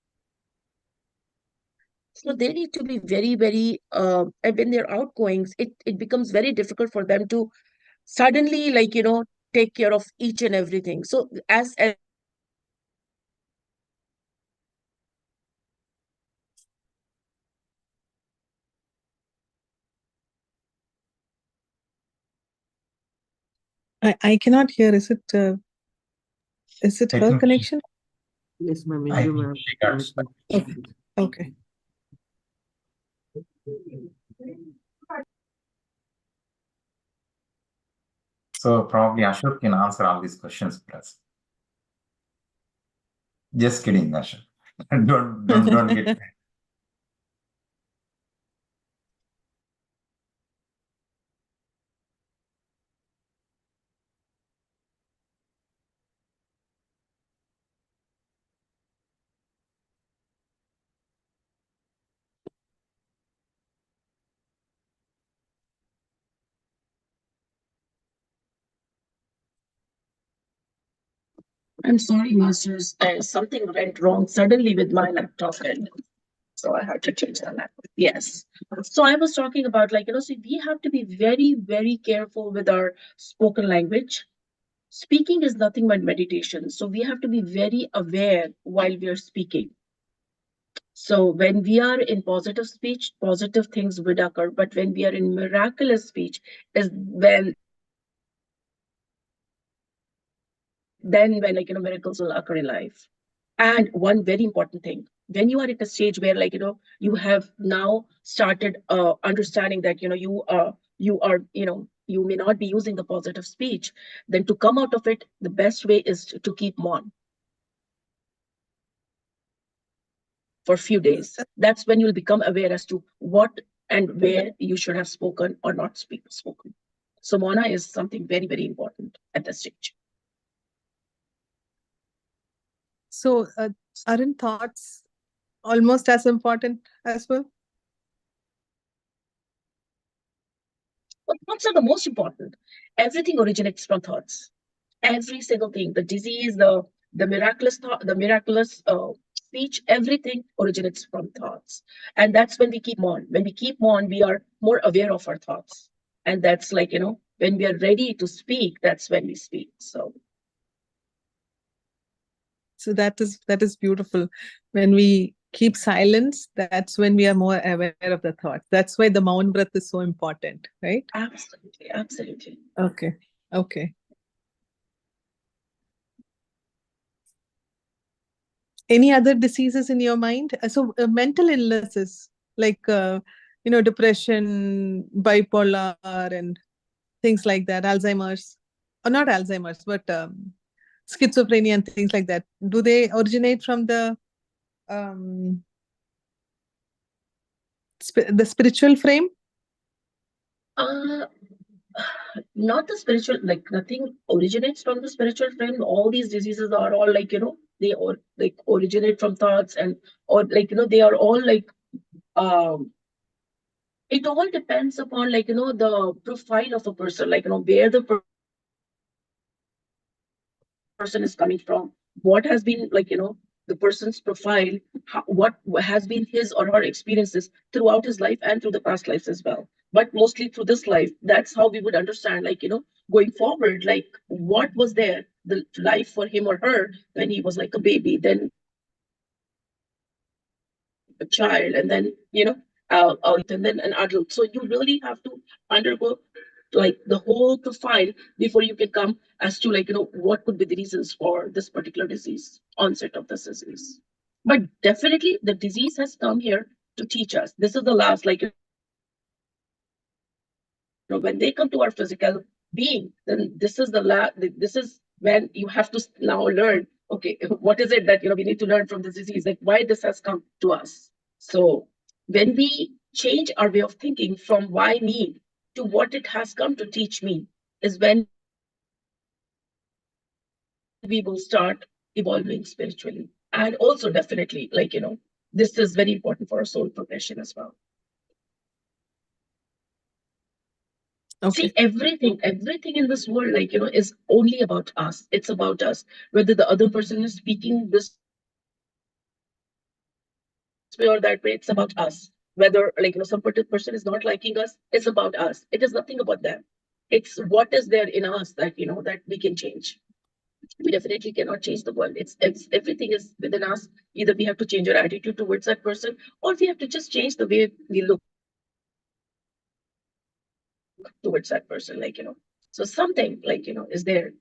so they need to be very, very and when they're outgoing, it becomes very difficult for them to suddenly, like, take care of each and everything. So as I cannot hear. Is it I her think connection? Yes, ma'am. I Indu think ma'am. she got stuck. Okay. So probably Ashok can answer all these questions for us. Just kidding, Ashok. don't get. I'm sorry, masters, something went wrong suddenly with my laptop, and so I had to change the laptop. Yes. So I was talking about, like, so we have to be very, very careful with our spoken language. Speaking is nothing but meditation. So we have to be very aware while we are speaking. So when we are in positive speech, positive things would occur. But when we are in miraculous speech, is then when, like, miracles will occur in life. And one very important thing, when you are at a stage where, like, you have now started understanding that, you may not be using the positive speech, then to come out of it, the best way is to keep on for a few days. That's when you'll become aware as to what and where you should have spoken or not spoken. So Mona is something very, very important at this stage. So, aren't thoughts almost as important as well? thoughts are the most important. Everything originates from thoughts. Every single thing, the disease, the miraculous thought, the miraculous speech, everything originates from thoughts. And that's when we keep on. When we keep on, we are more aware of our thoughts. And that's like, when we are ready to speak, that's when we speak. So that is beautiful. When we keep silence, that's when we are more aware of the thought. That's why the Maun breath is so important, right? Absolutely, absolutely. Okay. Okay. Any other diseases in your mind? So mental illnesses like depression, bipolar, and things like that, Alzheimer's, or not Alzheimer's, but schizophrenia and things like that. Do they originate from um, the spiritual frame? Not the spiritual, like nothing originates from the spiritual frame. All these diseases are all like, they all like originate from thoughts, and or like, they are all like, it all depends upon like, the profile of a person, like, where the person is coming from, what has been like, the person's profile, what has been his or her experiences throughout his life and through the past lives as well. But mostly through this life, that's how we would understand, like, going forward, like what was there, the life for him or her when he was like a baby, then a child, and then, a youth, and then an adult. So you really have to undergo like the whole profile before you can come as to like, what could be the reasons for this particular disease, onset of this disease. But definitely the disease has come here to teach us. This is the last, like, when they come to our physical being, then this is this is when you have to now learn, okay, what is it that, we need to learn from this disease, like why this has come to us. So when we change our way of thinking from why me to what it has come to teach me, is when we will start evolving spiritually. And also definitely, like, this is very important for our soul progression as well. See, Okay. everything in this world, like, is only about us. It's about us. Whether the other person is speaking this way or that way, it's about us. Whether, like, some person is not liking us, it's about us. It is nothing about them. It's what is there in us that, that we can change. We definitely cannot change the world. It's everything is within us. Either we have to change our attitude towards that person, or we have to just change the way we look towards that person, like, so something, like, is there,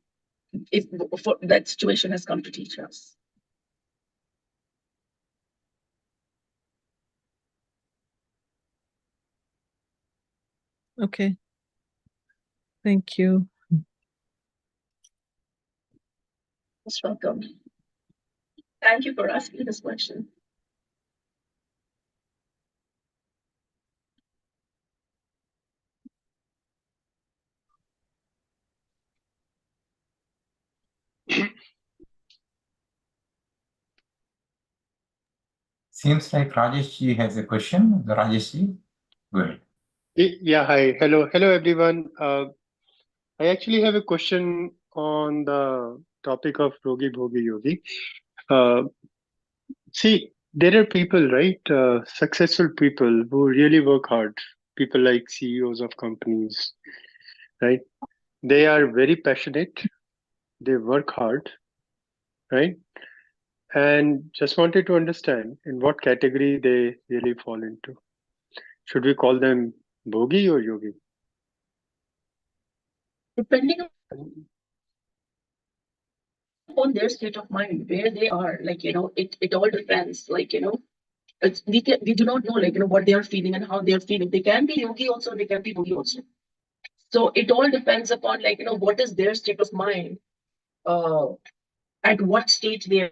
if for that situation has come to teach us. Okay. Thank you. Most welcome. Thank you for asking this question. Seems like Rajesh ji has a question. Rajesh ji, go ahead. Yeah, hi. Hello, everyone. I actually have a question on the topic of Rogi Bhogi Yogi. Uh, See, there are people, right? Successful people who really work hard. People like CEOs of companies, right? They are very passionate. They work hard, right? And just wanted to understand in what category they really fall into. Should we call them Bhogi or Yogi? Depending upon their state of mind, where they are, like, it all depends. Like, we do not know, like, what they are feeling and how they are feeling. They can be yogi also, they can be bhogi also. So it all depends upon, like, what is their state of mind, uh, at what stage they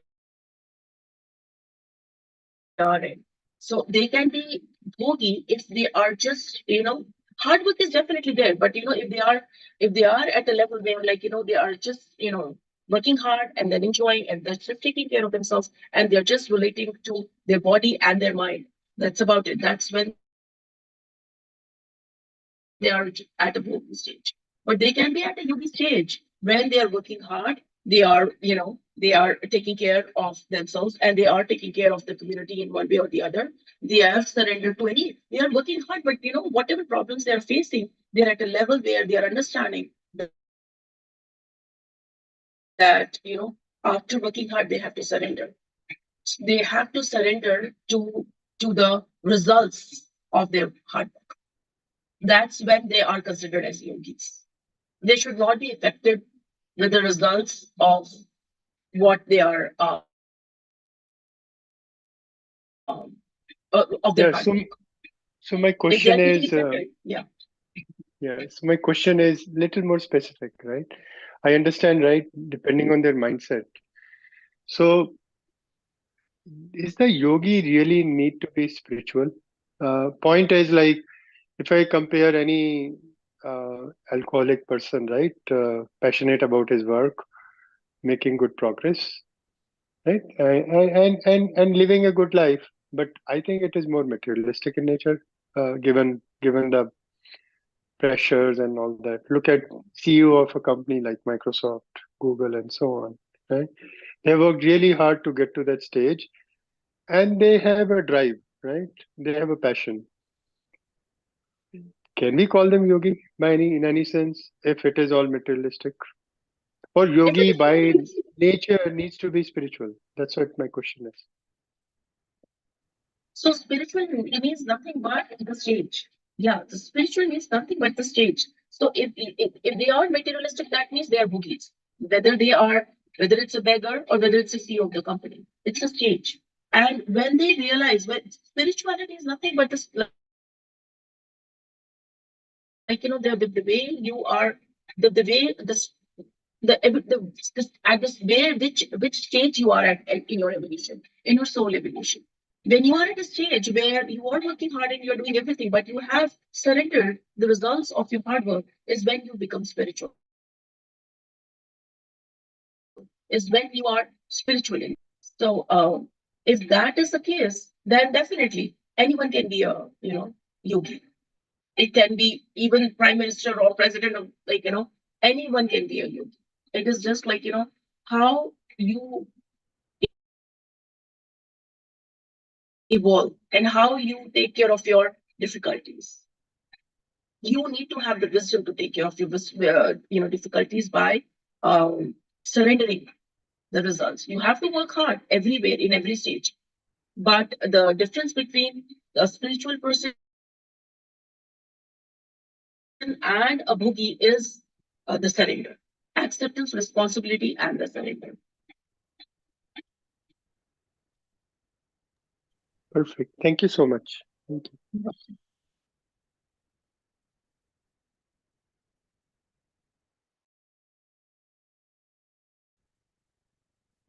are in. So they can be bhogi if they are just, hard work is definitely there. But if they are, at a level where, like, they are just, working hard and then enjoying and they're just taking care of themselves, and they're just relating to their body and their mind, that's about it. That's when they are bhogi. they are at a Bhogi stage. But they can be at a Yogi stage when they are working hard. They are, they are taking care of themselves and they are taking care of the community in one way or the other. They have surrendered to any. They are working hard, but whatever problems they are facing, they are at a level where they are understanding that after working hard, they have to surrender. They have to surrender to the results of their hard work. That's when they are considered as yogis. They should not be affected with the results of what they are of their Yeah. hard work. So my If they question are getting is, affected, yeah. yeah. So my question is little more specific, right? I understand, right? Depending on their mindset. So is the yogi really need to be spiritual? Point is like if I compare any alcoholic person, right, passionate about his work, making good progress, right, and living a good life, but I think it is more materialistic in nature, given the pressures and all that. Look at CEO of a company like Microsoft, Google, and so on, right? They worked really hard to get to that stage, and they have a drive, right? They have a passion. Can we call them yogi by in any sense if it is all materialistic? Or If it yogi is by materialistic, nature needs to be spiritual? That's what my question is. so spiritual means nothing but the stage. Yeah, the spiritual means nothing but the stage. So if they are materialistic, that means they are boogies. Whether it's a beggar or whether it's a CEO of the company, it's a stage. And when they realize when spirituality is nothing but this, the way you are, the way the at this where which stage you are at in your evolution, in your soul evolution. When you are at a stage where you are working hard and you're doing everything, but you have surrendered the results of your hard work, is when you become spiritual. Is when you are spiritual. So if that is the case, then definitely anyone can be a yogi. It can be even prime minister or president of anyone can be a yogi. It is just like how you evolve and how you take care of your difficulties. You need to have the wisdom to take care of your difficulties by surrendering the results. You have to work hard everywhere in every stage. But the difference between a spiritual person and a boogie is the surrender, acceptance, responsibility, and the surrender. Perfect. Thank you so much. Thank you.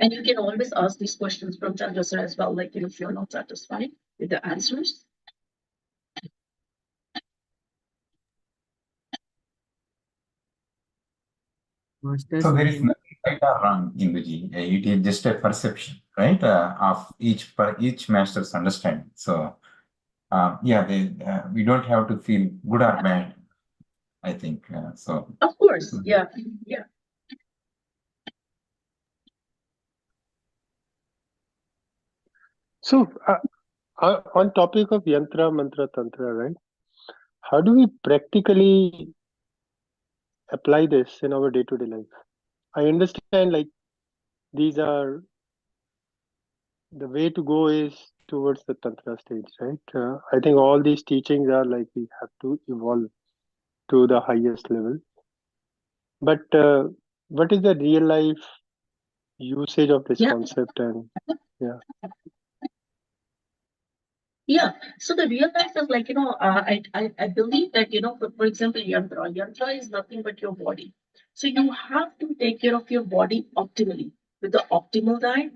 And you can always ask these questions from Chandra sir as well, like if you're not satisfied with the answers. Masters, So there is any nothing right or wrong in Vijay. It is just a perception, right, of each master's understanding. So yeah, we don't have to feel good or bad. I think so. Of course, yeah, yeah. So on topic of yantra, mantra, tantra, right? How do we practically apply this in our day-to-day life? I understand like these are the way to go is towards the tantra stage, right? I think all these teachings are like we have to evolve to the highest level. But what is the real life usage of this Yeah, concept? And yeah, yeah. So the real life is like, I believe that, for example, yantra is nothing but your body. So you have to take care of your body optimally with the optimal diet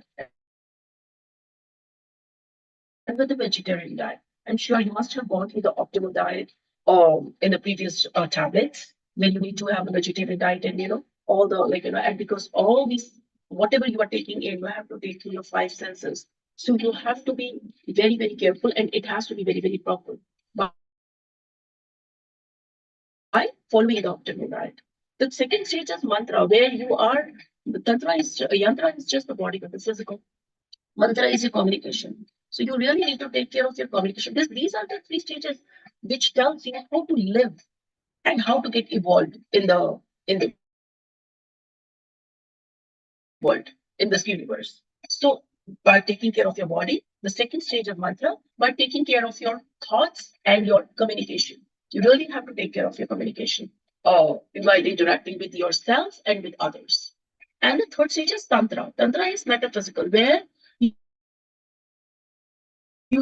and with the vegetarian diet. I'm sure you must have gone through the optimal diet in the previous tablets where you need to have a vegetarian diet and all the and because all these whatever you are taking in, you have to take through your five senses. So you have to be very, very careful and it has to be very, very proper. But following the optimal diet. The second stage is mantra, where you are, the yantra is just the body, but the physical. Mantra is your communication. So you really need to take care of your communication. These are the three stages which tells you how to live and how to get evolved in the world, in this universe. So by taking care of your body, the second stage of mantra, by taking care of your thoughts and your communication. You really have to take care of your communication while interacting with yourself and with others. And the third stage is Tantra. Tantra is metaphysical, where you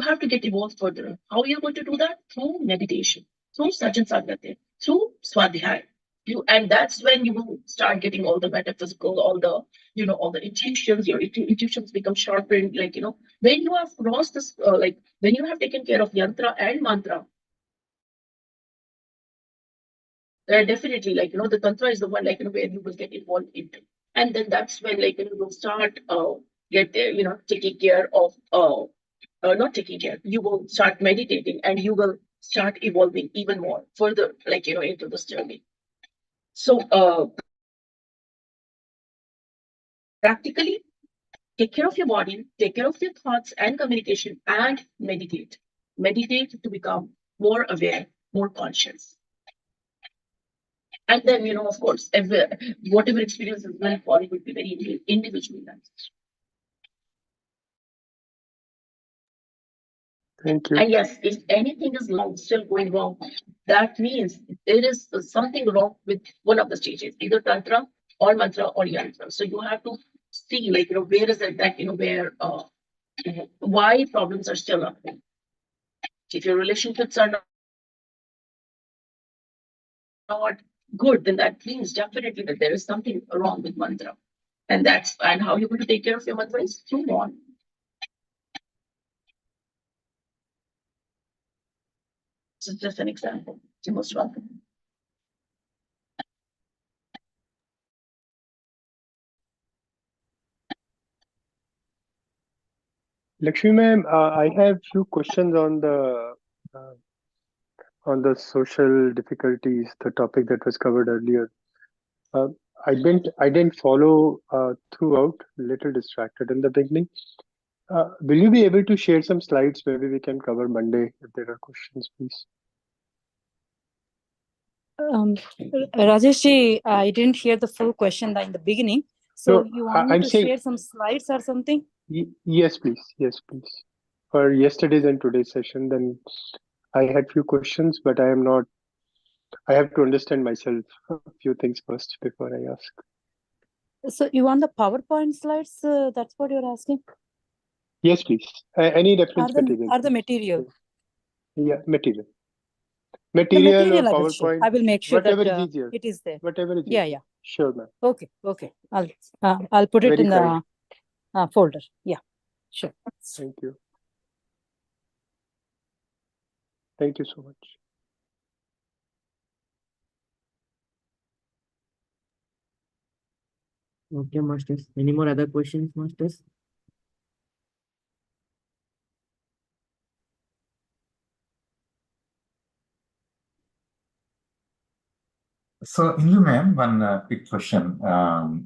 have to get evolved further. How are you going to do that? Through meditation, through Sajan Sadhyate, through Swadhyay. And that's when you will start getting all the metaphysical, all the intuitions. Your intuitions become sharpened. When you have crossed this, when you have taken care of yantra and mantra, definitely, the tantra is the one, where you will get involved into. And then that's when, you will start taking care of not taking care. You will start meditating, and you will start evolving even more further, into this journey. So practically, take care of your body, take care of your thoughts and communication, and meditate. Meditate to become more aware, more conscious. And then, of course, whatever experiences will follow will be very individualized. Thank And you. yes, if anything is still going wrong, that means there is something wrong with one of the stages, either tantra or mantra or yantra. So you have to see, where is it that, where, why problems are still happening. If your relationships are not good, then that means definitely that there is something wrong with mantra. And how you're going to take care of your mantra is through on. This is just an example. You're most welcome. Lakshmi ma'am, I have few questions uh, on the social difficulties, the topic that was covered earlier. Uh, I didn't follow throughout, little distracted in the beginning. Will you be able to share some slides? Maybe we can cover Monday if there are questions, please. Rajesh, I didn't hear the full question in the beginning. So No, you want me I'm to saying share some slides or something? yes, please. Yes, please. For yesterday's and today's session, then I had few questions, but I am not. I have to understand myself a few things first before I ask. So you want the PowerPoint slides? That's what you're asking? Yes, please. Any reference material. Are the material? Yeah, material. The Material or material I will share. PowerPoint, I will make sure whatever that is easier. it is there. Whatever is Yeah, easier. yeah. Sure, ma'am. Okay. I'll put it Very in kind. the folder. Yeah, sure. Thank you. Thank you so much. Okay, masters. Any more other questions, masters? So, Indu ma'am, one quick question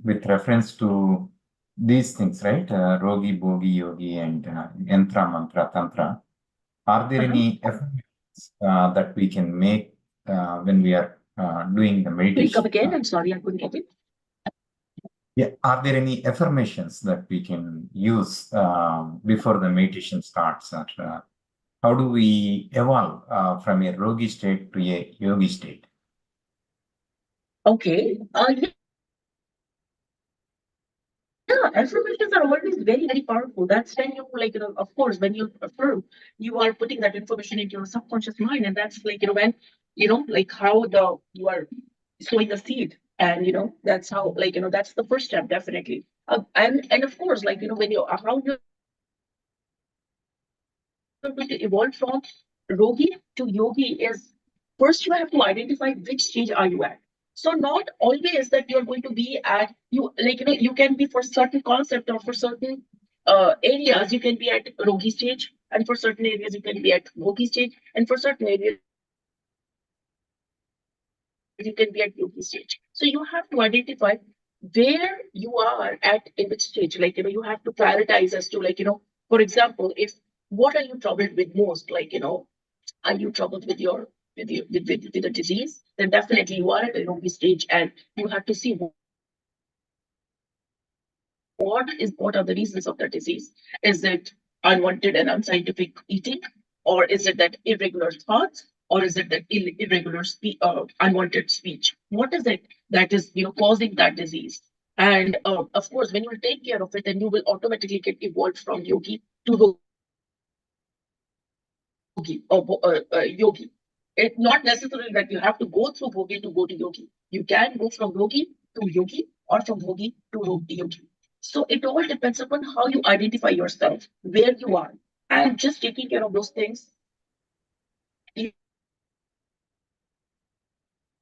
with reference to these things, right? Rogi, Bhogi, Yogi, and Yantra, Mantra, Tantra. Are there any affirmations that we can make when we are doing the Will you come meditation? again? I'm sorry, I couldn't get it. Yeah, are there any affirmations that we can use before the meditation starts? Or, how do we evolve from a Rogi state to a Yogi state? Okay. Yeah, affirmations are always very, very powerful. That's when you, of course, when you affirm, you are putting that information into your subconscious mind. And that's when, how you are sowing a seed. And, that's how, that's the first step, definitely. And of course, when you, how you're going to evolve from Rogi to Yogi is first you have to identify which stage are you at. So not always that you're going to be at you can be for certain concept or for certain areas you can be at Rogi stage, and for certain areas you can be at Bhogi stage, and for certain areas you can be at Yantra stage. you can be at yogi stage. So you have to identify where you are at in which stage. You have to prioritize as to for example, if what are you troubled with most? Are you troubled with with a disease? Then definitely you are at a yogi stage, and you have to see what are the reasons of the disease. Is it unwanted and unscientific eating, or is it that irregular thoughts, or is it that irregular unwanted speech? What is it that is causing that disease? And of course, when you will take care of it, then you will automatically get evolved from yogi to yogi. It's not necessarily that you have to go through Bhogi to go to yogi. You can go from yogi to yogi, or from yogi to yogi. So it all depends upon how you identify yourself, where you are, and just taking care of those things, you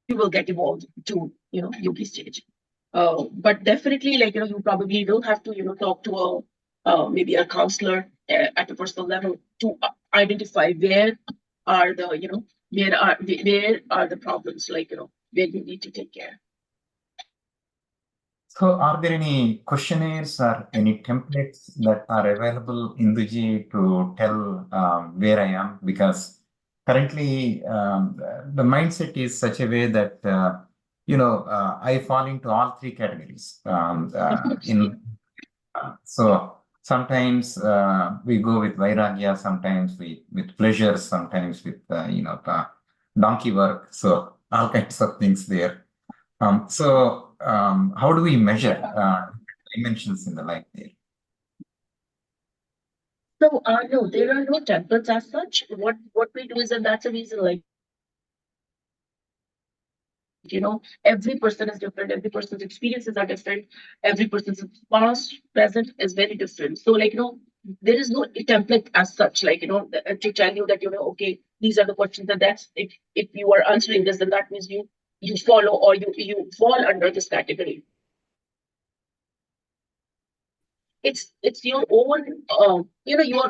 will get evolved to yogi stage. But definitely, you probably will have to talk to a maybe a counselor at a personal level to identify are the where are the problems, where you need to take care. So are there any questionnaires or any templates that are available in the G to tell where I am? Because currently the mindset is such a way that, I fall into all three categories. So sometimes we go with vairagya, sometimes with pleasure, sometimes with, donkey work. So all kinds of things there. How do we measure dimensions in the life there? So no, there are no templates as such. What we do is, and that's a reason, every person is different, every person's experiences are different, every person's past, present is very different. So there is no template as such, to tell you that okay, these are the questions, and that's if you are answering this, then that means you follow, or you fall under this category. It's your own you're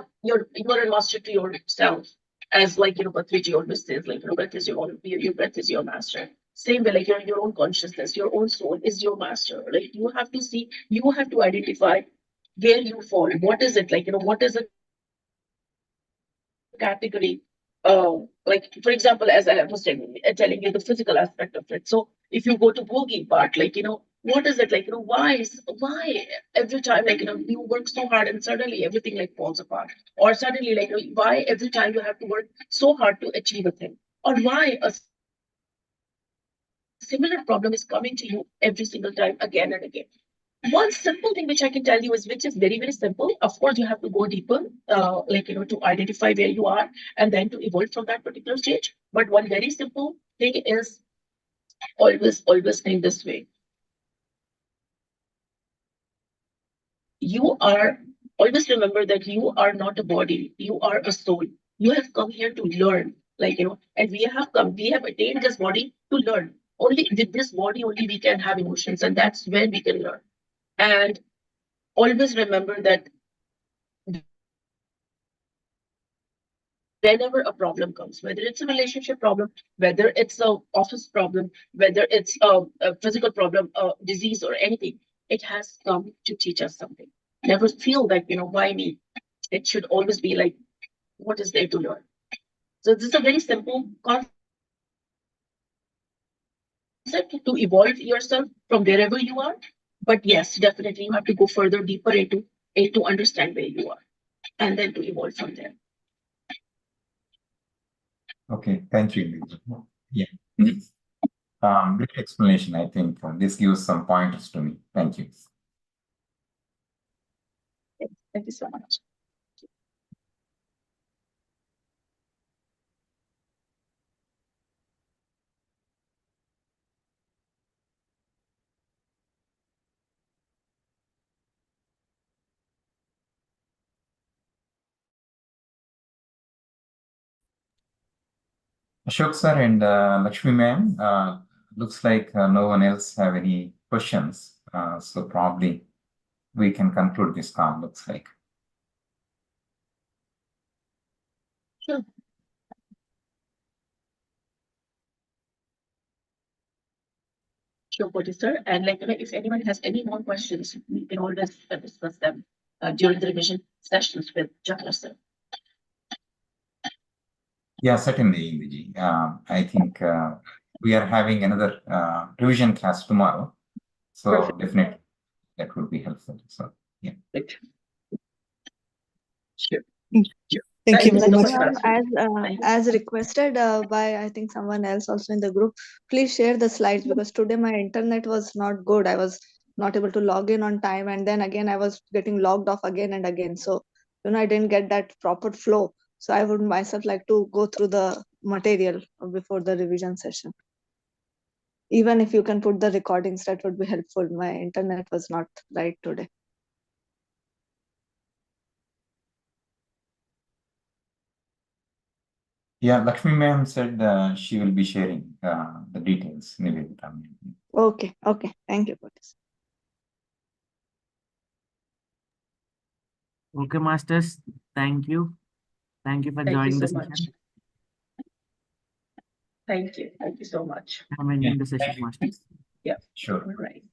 a master to yourself, as Patriji always says, breath is your breath is your master. Same way, your own consciousness, your own soul is your master. You have to see, you have to identify where you fall. What is it, what is a category? For example, as I was telling you the physical aspect of it. So if you go to Bhogi part, what is it, why every time, you work so hard and suddenly everything falls apart, or suddenly, why every time you have to work so hard to achieve a thing, or why a similar problem is coming to you every single time, again and again. One simple thing which I can tell you is, which is very, very simple. Of course, you have to go deeper, to identify where you are and then to evolve from that particular stage. But one very simple thing is, always think this way. You are, always remember that you are not a body, you are a soul. You have come here to learn, and we have attained this body to learn. Only with this body, only we can have emotions, and that's when we can learn. And always remember that whenever a problem comes, whether it's a relationship problem, whether it's a office problem, whether it's a physical problem, a disease, or anything, it has come to teach us something. Never feel that, why me? It should always be like, what is there to learn? So this is a very simple concept to evolve yourself from wherever you are. But yes, definitely you have to go further, deeper into it to understand where you are, and then to evolve from there. Okay, thank you. Yeah. Great explanation. I think this gives some pointers to me. Thank you. Thank you so much. Ashok sir and Lakshmi ma'am, looks like no one else have any questions. So probably we can conclude this call, looks like. Sure. Sure, Koti sir. And if anyone has any more questions, we can always discuss them during the revision sessions with Jagla sir. Yeah, certainly, Viji. I think we are having another revision class tomorrow. So Perfect. definitely that would be helpful. So yeah. Perfect. Sure. Thank you Thank very you so much. much, Ma'am, as requested by I think someone else also in the group, please share the slides because today my internet was not good. I was not able to log in on time, and then again I was getting logged off again and again. So I didn't get that proper flow. So I would myself like to go through the material before the revision session. Even if you can put the recordings, that would be helpful. My internet was not right today. Yeah, Lakshmi ma'am said she will be sharing the details. Okay, thank you for this. Okay, masters. Thank you. Thank you for Thank you joining so the much. session. Thank you. Thank you so much. I'm ending the session, masters. Yeah. Sure. All right.